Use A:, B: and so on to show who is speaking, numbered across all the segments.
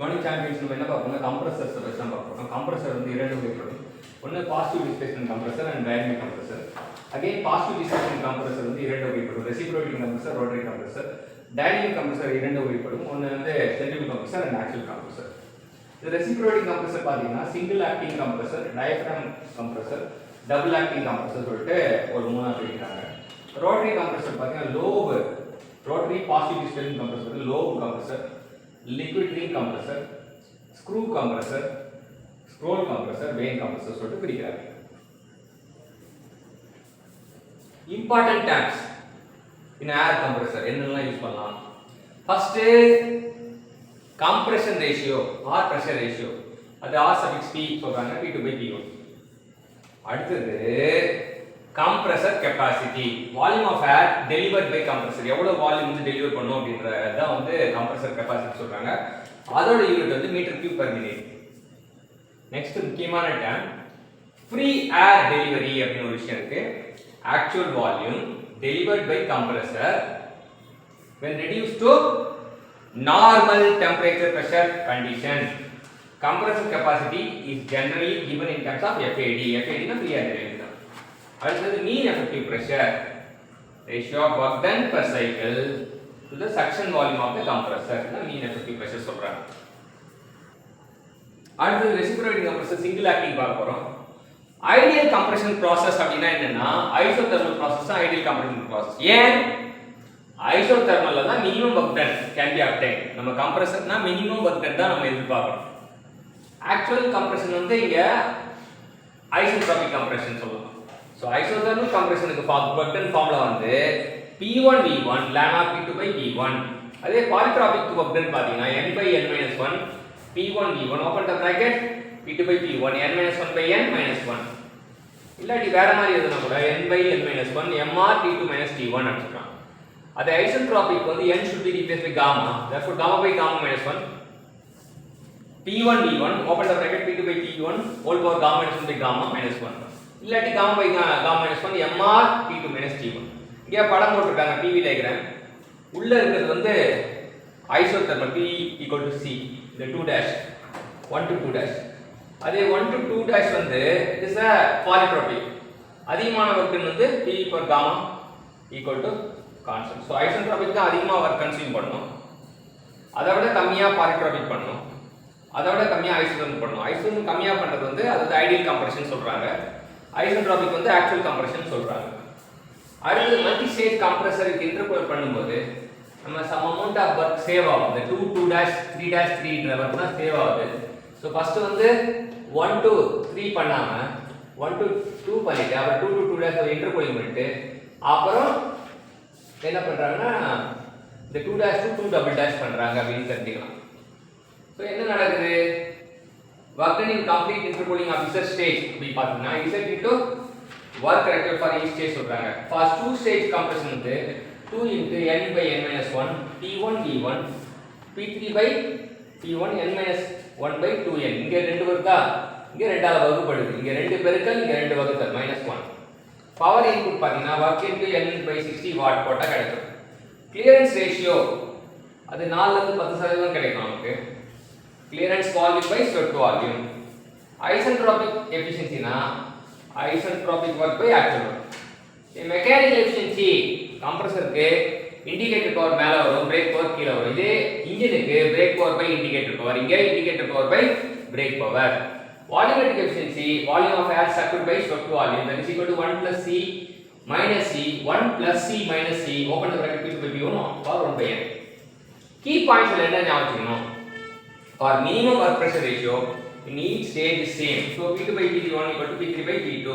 A: Morning champions நம்ம என்ன பார்ப்போம்னா compressors வச்சு தான் பார்ப்போம். கம்ப்ரஸர் வந்து இரண்டு வகைப்படும். ஒன்று positive displacement compressor and dynamic compressor. Again positive displacement compressor வந்து இரண்டு வகைப்படும். Reciprocating compressor, rotary compressor. Dynamic compressor இரண்டு வகைப்படும். ஒன்று வந்து centrifugal compressor and actual compressor. இந்த ரெசிப்ரோகேட்டிங் கம்ப்ரஸர் பார்த்தீங்கன்னா single acting compressor, diaphragm compressor, double acting compressor சொல்லிட்டு ஒரு மூணாக பிரிக்கிறாங்க. ரோட்டரி கம்ப்ரஸர் பார்த்தீங்கன்னா lobe, rotary positive displacement compressor, lobe compressor, liquid ring compressor, screw compressor, scroll compressor, vane compressor சொல்லிட்டு பிரிக்கிறாங்க. Important terms in air compressor என்னெல்லாம் use பண்ணலாம்? First compression ratio or pressure ratio, அது R suffix P சொல்றாங்க, P2/P1. அடுத்தது compressor capacity, volume of air delivered by compressor, எவ்வளவு volume வந்து deliver பண்ணும் அப்படின்றத வந்து compressor capacity சொல்றாங்க. அதோட யூனிட் வந்து metre cube per minute. Next முக்கியமான டேர்ம் ஃப்ரீ ஏர் டெலிவரி அப்படின ஒரு விஷயம் இருக்கு. actual volume delivered by compressor when reduced to normal temperature pressure condition. Compressor capacity is generally given in terms of FAD. FAD னா free air delivery. அடுத்தது mean effective pressure ratio of work done per cycle to the suction volume of the compressor, னா mean effective pressure சொல்றாங்க. அடுத்தது reciprocating compressor single acting பார்க்க போறோம். ideal compression process அப்படினா என்னன்னா isothermal process தான் ideal compression process. ஏன் isothermal தான் minimum work done can be obtained. நம்ம கம்ப்ரஸர்னா minimum work done தான் நம்ம எதிர்பார்க்கறோம். actual compression வந்து இங்க isentropic compression சொல்லலாம். So isothermal compression க்கு work done ஃபார்முலா வந்து P1V1 ln of P2/P1. அதே polytropic work done பாத்தீங்கன்னா n/n-1 P1V1 open the bracket P2/P1 n-1/n-1. இல்லாட்டி வேற மாதிரி எழுதுனா கூட n/n-1 mR T2 - T1 அப்படிங்கலாம். அதே isentropic வந்து n should be replaced by gamma, therefore gamma/gamma-1 P1V1 open the bracket P2/P1 whole power gamma-1 by gamma-1. இல்லாட்டி gamma/gamma-1 mR T2 - T1. இங்க படம் போட்டுருக்காங்க PV டயகிராம். உள்ள இருக்கிறது வந்து isothermal P = C, இந்த 2 dash 1 to 2 dash. அதே 1 to 2 dash வந்து it is a polytropic. அதிகமான வர்க் வந்து P per gamma = constant. So isentropic தான் அதிகமா வர்க் கன்சியூம் பண்ணும். அதை விட கம்மியா polytropic பண்ணும். அதை விட கம்மியா isothermal பண்ணும். isothermal கம்மியா பண்றது வந்து அது ஐடியல் கம்ப்ரஷன் சொல்றாங்க. ஐசென்ட்ரோபிக் வந்து ஆக்சுவல் கம்ப்ரஷன் சொல்றாங்க. அடுத்து மல்டி ஸ்டேஜ் கம்ப்ரஸருக்கு இன்டர்கூல் பண்ணும்போது நம்ம some amount of work save ஆகும். இந்த 2 2 3 3 ன்ற வர்க் தான் சேவ் ஆகுது. சோ ஃபர்ஸ்ட் வந்து 1 to 3 பண்ணாம 1 to 2 பண்ணிட்டு அப்புறம் 2 to 2 இன்டர்கூலிங் பண்ணிட்டு அப்புறம் என்ன பண்றாங்கன்னா இந்த 2 to 2 டபுள் டேஷ் பண்றாங்க அப்படின்னு தெரிஞ்சுக்கலாம். சோ என்ன நடக்குது? work done in complete intercooling of Z stage அப்படி பார்த்தீங்கன்னா Z into work required for each stage சொல்றாங்க. for two stage compression வந்து 2 into n/n-1 P1V1 P3/P1 n-1/2n. இங்க ரெண்டு வருதா, இங்க ரெண்டால வகுப்படுது. இங்க ரெண்டு பெருக்கல், இங்க ரெண்டு வகுத்தல் -1. பவர் இன்புட் பார்த்தீங்கன்னா work into n/60 வாட் போட்டா கிடைக்கும். clearance ratio அது 4 ல இருந்து 10% கிடைக்கும் நமக்கு. clearance volume by swept volume. Isentropic efficiency na isentropic work by actual work. The mechanical efficiency compressor ku indicator power மேல வரும், brake power கீழ வரும். இதே engine க்கு brake power by indicator power, இங்க indicator power by brake power. Volumetric efficiency volume of air sucked by swept volume, that is equal to 1 plus C minus C 1 plus C minus C open the bracket P2/P1 or 1/n. Key points என்ன ஞாபகம் வச்சுக்கணும்? For minimum work pressure ratio in each stage is same. So P2/P1 = P3/P2.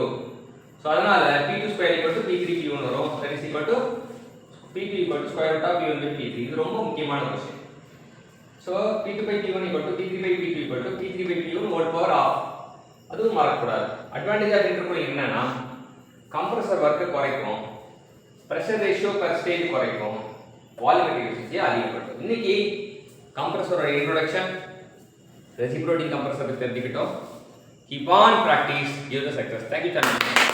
A: So அதனால P2 square = P3/P1 வரும். That is equal to P2 = square root of P1/P3. இது ரொம்ப முக்கியமான விஷயம். So P2/P1 = P3/P2 = P3/P1 whole power half. அதுவும் மறக்கக்கூடாது. Advantage of இன்டர்கூலிங் என்னன்னா compressor work குறைக்கும், பிரஷர் ரேஷியோ per stage குறைக்கும், வால்யூமெட்ரிக் எஃபிஷியன்சி அதிகப்படுத்தும். இன்னைக்கு கம்ப்ரஸரோட இன்ட்ரோடக்ஷன் reciprocating compressor with தெரிஞ்சுக்கிட்டோம். Keep on practice, give the success. Thank you.